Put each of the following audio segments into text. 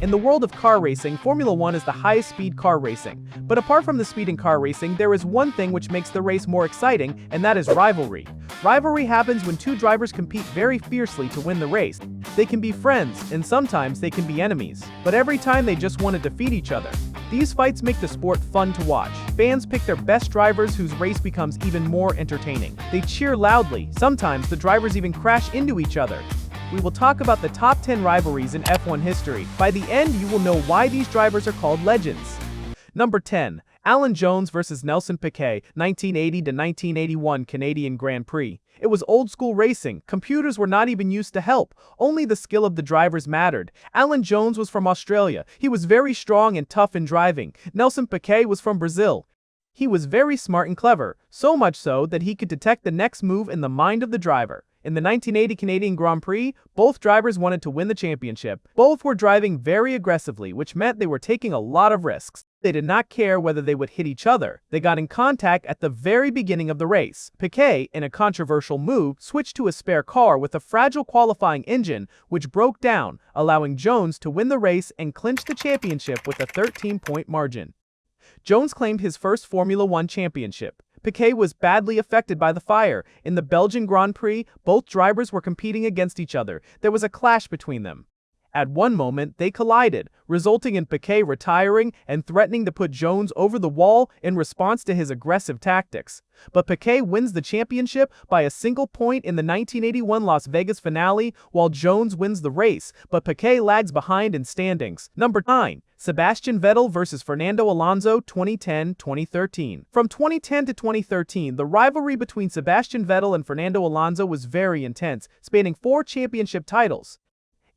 In the world of car racing, Formula 1 is the highest speed car racing. But apart from the speed in car racing, there is one thing which makes the race more exciting, and that is rivalry. Rivalry happens when two drivers compete very fiercely to win the race. They can be friends, and sometimes they can be enemies. But every time they just want to defeat each other. These fights make the sport fun to watch. Fans pick their best drivers whose race becomes even more entertaining. They cheer loudly. Sometimes the drivers even crash into each other. We will talk about the top 10 rivalries in F1 history. By the end, you will know why these drivers are called legends. Number 10. Alan Jones vs Nelson Piquet, 1980 to 1981 Canadian Grand Prix. It was old-school racing. Computers were not even used to help. Only the skill of the drivers mattered. Alan Jones was from Australia. He was very strong and tough in driving. Nelson Piquet was from Brazil. He was very smart and clever, so much so that he could detect the next move in the mind of the driver. In the 1980 Canadian Grand Prix, both drivers wanted to win the championship. Both were driving very aggressively, which meant they were taking a lot of risks. They did not care whether they would hit each other. They got in contact at the very beginning of the race. Piquet, in a controversial move, switched to a spare car with a fragile qualifying engine, which broke down, allowing Jones to win the race and clinch the championship with a 13-point margin. Jones claimed his first Formula 1 championship. Piquet was badly affected by the fire. In the Belgian Grand Prix, both drivers were competing against each other. There was a clash between them. At one moment, they collided, resulting in Piquet retiring and threatening to put Jones over the wall in response to his aggressive tactics. But Piquet wins the championship by a single point in the 1981 Las Vegas finale, while Jones wins the race, but Piquet lags behind in standings. Number 9. Sebastian Vettel vs Fernando Alonso, 2010-2013. From 2010 to 2013, the rivalry between Sebastian Vettel and Fernando Alonso was very intense, spanning 4 championship titles.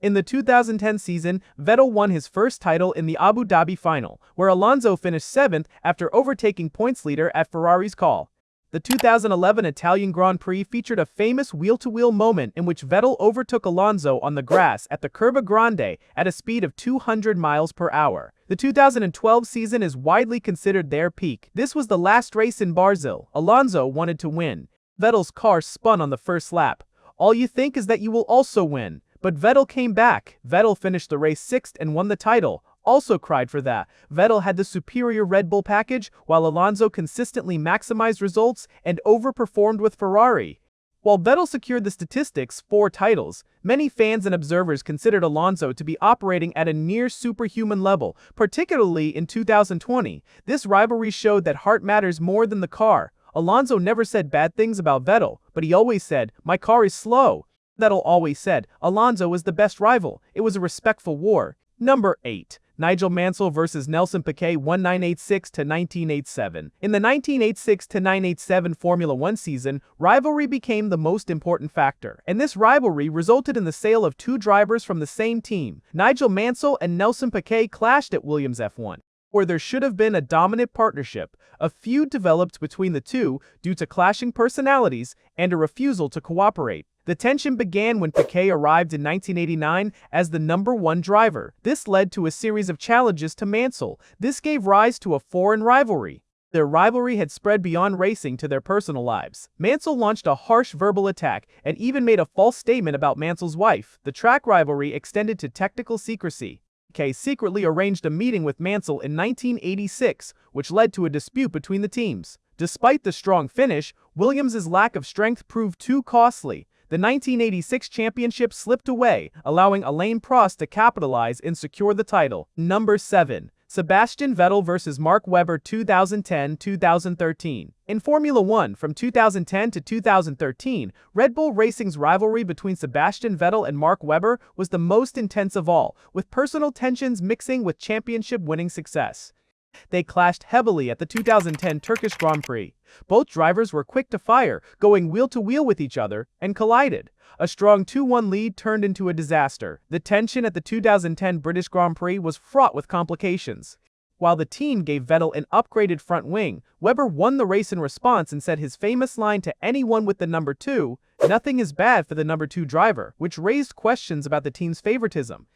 In the 2010 season, Vettel won his first title in the Abu Dhabi final, where Alonso finished 7th after overtaking points leader at Ferrari's call. The 2011 Italian Grand Prix featured a famous wheel-to-wheel moment in which Vettel overtook Alonso on the grass at the Curva Grande at a speed of 200 miles per hour. The 2012 season is widely considered their peak. This was the last race in Brazil. Alonso wanted to win. Vettel's car spun on the first lap. All you think is that you will also win. But Vettel came back. Vettel finished the race 6th and won the title. Also cried for that. Vettel had the superior Red Bull package, while Alonso consistently maximized results and overperformed with Ferrari. While Vettel secured the statistics 4 titles, many fans and observers considered Alonso to be operating at a near superhuman level, particularly in 2020. This rivalry showed that heart matters more than the car. Alonso never said bad things about Vettel, but he always said, "My car is slow." Vettel always said, Alonso was the best rival. It was a respectful war. Number 8. Nigel Mansell vs Nelson Piquet, 1986 to 1987. In the 1986 to 1987 Formula 1 season, rivalry became the most important factor, and this rivalry resulted in the sale of 2 drivers from the same team. Nigel Mansell and Nelson Piquet clashed at Williams F1, where there should have been a dominant partnership. A feud developed between the two due to clashing personalities and a refusal to cooperate. The tension began when Piquet arrived in 1989 as the #1 driver. This led to a series of challenges to Mansell. This gave rise to a foreign rivalry. Their rivalry had spread beyond racing to their personal lives. Mansell launched a harsh verbal attack and even made a false statement about Mansell's wife. The track rivalry extended to technical secrecy. Piquet secretly arranged a meeting with Mansell in 1986, which led to a dispute between the teams. Despite the strong finish, Williams' lack of strength proved too costly. The 1986 championship slipped away, allowing Alain Prost to capitalize and secure the title. Number 7. Sebastian Vettel vs Mark Webber, 2010-2013. In Formula 1, from 2010 to 2013, Red Bull Racing's rivalry between Sebastian Vettel and Mark Webber was the most intense of all, with personal tensions mixing with championship-winning success. They clashed heavily at the 2010 Turkish Grand Prix. Both drivers were quick to fire, going wheel-to-wheel with each other, and collided. A strong 2-1 lead turned into a disaster. The tension at the 2010 British Grand Prix was fraught with complications. While the team gave Vettel an upgraded front wing, Webber won the race in response and said his famous line to anyone with the number 2, "Nothing is bad for the number 2 driver," which raised questions about the team's favoritism.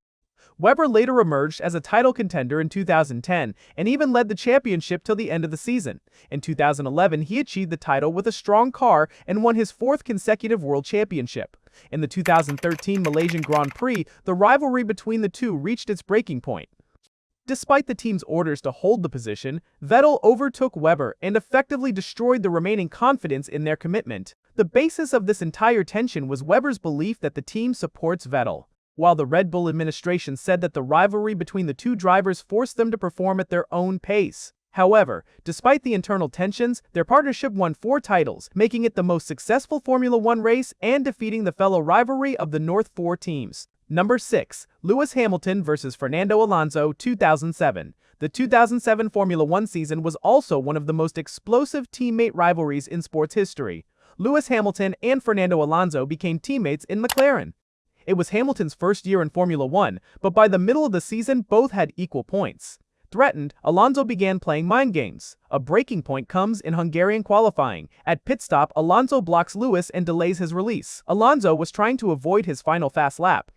Webber later emerged as a title contender in 2010 and even led the championship till the end of the season. In 2011, he achieved the title with a strong car and won his fourth consecutive world championship. In the 2013 Malaysian Grand Prix, the rivalry between the two reached its breaking point. Despite the team's orders to hold the position, Vettel overtook Webber and effectively destroyed the remaining confidence in their commitment. The basis of this entire tension was Webber's belief that the team supports Vettel, while the Red Bull administration said that the rivalry between the two drivers forced them to perform at their own pace. However, despite the internal tensions, their partnership won 4 titles, making it the most successful Formula One race and defeating the fellow rivalry of the North 4 teams. Number 6. Lewis Hamilton vs. Fernando Alonso 2007. The 2007 Formula One season was also one of the most explosive teammate rivalries in sports history. Lewis Hamilton and Fernando Alonso became teammates in McLaren. It was Hamilton's first year in Formula One, but by the middle of the season both had equal points. Threatened, Alonso began playing mind games. A breaking point comes in Hungarian qualifying. At pit stop, Alonso blocks Lewis and delays his release. Alonso was trying to avoid his final fast lap.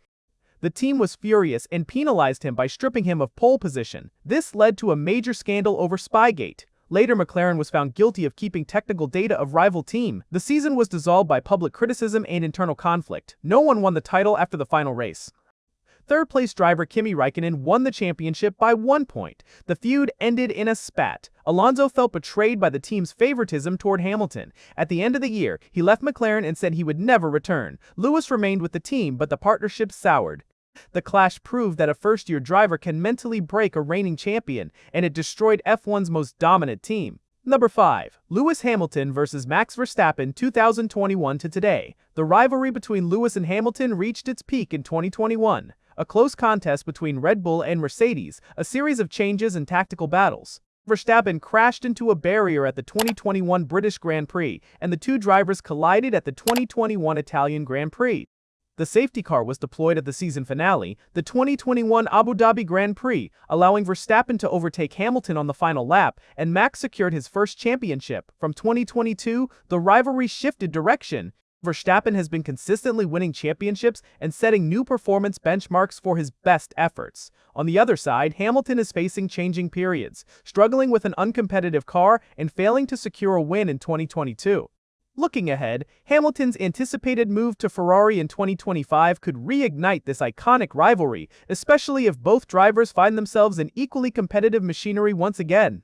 The team was furious and penalized him by stripping him of pole position. This led to a major scandal over Spygate. Later, McLaren was found guilty of keeping technical data of rival team. The season was dissolved by public criticism and internal conflict. No one won the title after the final race. Third-place driver Kimi Raikkonen won the championship by 1 point. The feud ended in a spat. Alonso felt betrayed by the team's favoritism toward Hamilton. At the end of the year, he left McLaren and said he would never return. Lewis remained with the team, but the partnership soured. The clash proved that a first-year driver can mentally break a reigning champion, and it destroyed F1's most dominant team. Number 5. Lewis Hamilton vs. Max Verstappen 2021 to today. The rivalry between Lewis and Hamilton reached its peak in 2021. A close contest between Red Bull and Mercedes, a series of changes and tactical battles. Verstappen crashed into a barrier at the 2021 British Grand Prix, and the two drivers collided at the 2021 Italian Grand Prix. The safety car was deployed at the season finale, the 2021 Abu Dhabi Grand Prix, allowing Verstappen to overtake Hamilton on the final lap, and Max secured his first championship. From 2022, the rivalry shifted direction. Verstappen has been consistently winning championships and setting new performance benchmarks for his best efforts. On the other side, Hamilton is facing changing periods, struggling with an uncompetitive car and failing to secure a win in 2022. Looking ahead, Hamilton's anticipated move to Ferrari in 2025 could reignite this iconic rivalry, especially if both drivers find themselves in equally competitive machinery once again.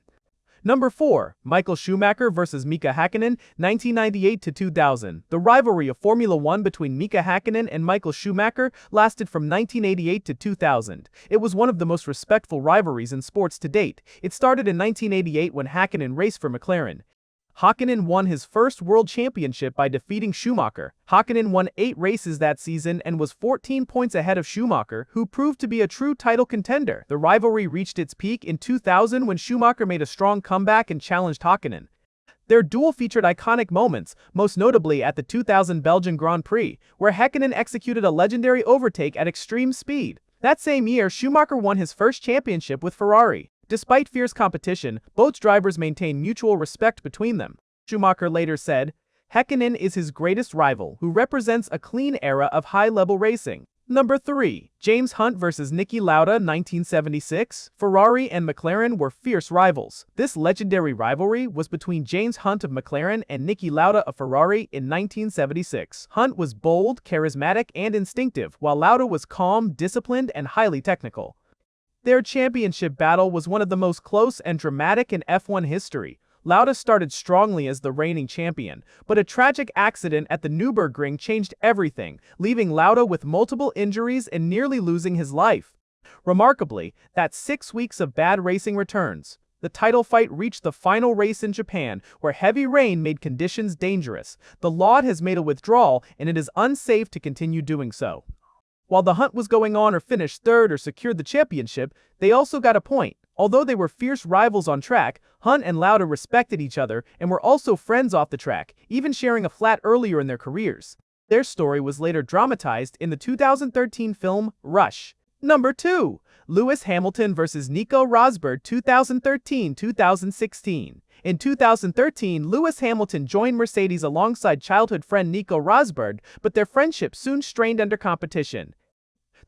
Number 4. Michael Schumacher vs. Mika Hakkinen 1998 to 2000. The rivalry of Formula One between Mika Hakkinen and Michael Schumacher lasted from 1988 to 2000. It was one of the most respectful rivalries in sports to date. It started in 1988 when Hakkinen raced for McLaren. Hakkinen won his first world championship by defeating Schumacher. Hakkinen won 8 races that season and was 14 points ahead of Schumacher, who proved to be a true title contender. The rivalry reached its peak in 2000 when Schumacher made a strong comeback and challenged Hakkinen. Their duel featured iconic moments, most notably at the 2000 Belgian Grand Prix, where Hakkinen executed a legendary overtake at extreme speed. That same year, Schumacher won his first championship with Ferrari. Despite fierce competition, both drivers maintained mutual respect between them. Schumacher later said, "Hakkinen is his greatest rival, who represents a clean era of high-level racing." Number 3. James Hunt vs. Niki Lauda 1976. Ferrari and McLaren were fierce rivals. This legendary rivalry was between James Hunt of McLaren and Niki Lauda of Ferrari in 1976. Hunt was bold, charismatic, and instinctive, while Lauda was calm, disciplined, and highly technical. Their championship battle was one of the most close and dramatic in F1 history. Lauda started strongly as the reigning champion, but a tragic accident at the Nürburgring changed everything, leaving Lauda with multiple injuries and nearly losing his life. Remarkably, that 6 weeks of bad racing returns. The title fight reached the final race in Japan, where heavy rain made conditions dangerous. The law has made a withdrawal, and it is unsafe to continue doing so. While the hunt was going on or finished third or secured the championship, they also got a point. Although they were fierce rivals on track, Hunt and Lauda respected each other and were also friends off the track, even sharing a flat earlier in their careers. Their story was later dramatized in the 2013 film Rush. Number 2. Lewis Hamilton vs. Nico Rosberg 2013-2016. In 2013, Lewis Hamilton joined Mercedes alongside childhood friend Nico Rosberg, but their friendship soon strained under competition.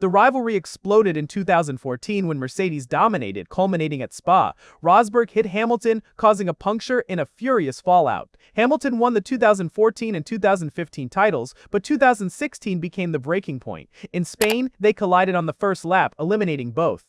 The rivalry exploded in 2014 when Mercedes dominated, culminating at Spa. Rosberg hit Hamilton, causing a puncture in a furious fallout. Hamilton won the 2014 and 2015 titles, but 2016 became the breaking point. In Spain, they collided on the first lap, eliminating both.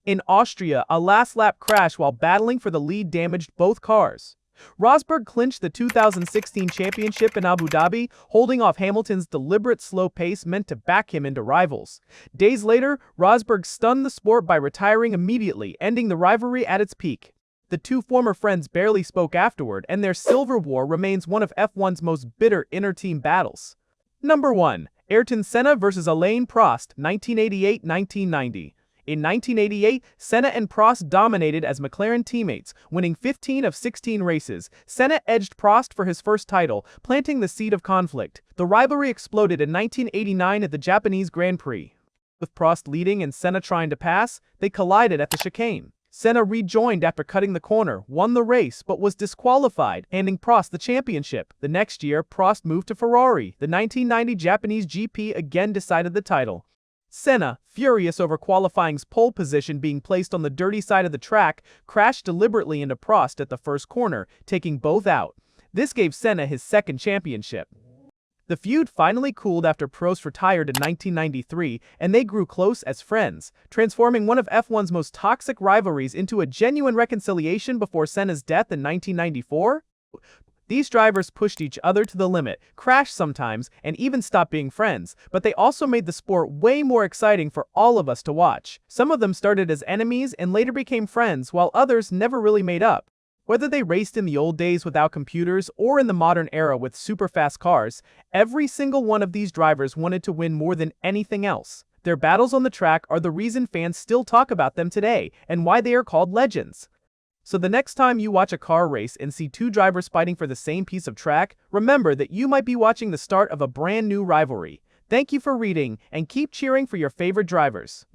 In Austria, a last-lap crash while battling for the lead damaged both cars. Rosberg clinched the 2016 championship in Abu Dhabi, holding off Hamilton's deliberate slow pace meant to back him into rivals. Days later, Rosberg stunned the sport by retiring immediately, ending the rivalry at its peak. The two former friends barely spoke afterward, and their silver war remains one of F1's most bitter inter-team battles. Number 1. Ayrton Senna vs Alain Prost, 1988-1990. In 1988, Senna and Prost dominated as McLaren teammates, winning 15 of 16 races. Senna edged Prost for his first title, planting the seed of conflict. The rivalry exploded in 1989 at the Japanese Grand Prix. With Prost leading and Senna trying to pass, they collided at the chicane. Senna rejoined after cutting the corner, won the race, but was disqualified, handing Prost the championship. The next year, Prost moved to Ferrari. The 1990 Japanese GP again decided the title. Senna, furious over qualifying's pole position being placed on the dirty side of the track, crashed deliberately into Prost at the first corner, taking both out. This gave Senna his second championship. The feud finally cooled after Prost retired in 1993, and they grew close as friends, transforming one of F1's most toxic rivalries into a genuine reconciliation before Senna's death in 1994. These drivers pushed each other to the limit, crashed sometimes, and even stopped being friends, but they also made the sport way more exciting for all of us to watch. Some of them started as enemies and later became friends, while others never really made up. Whether they raced in the old days without computers or in the modern era with super fast cars, every single one of these drivers wanted to win more than anything else. Their battles on the track are the reason fans still talk about them today, and why they are called legends. So the next time you watch a car race and see two drivers fighting for the same piece of track, remember that you might be watching the start of a brand new rivalry. Thank you for reading, and keep cheering for your favorite drivers.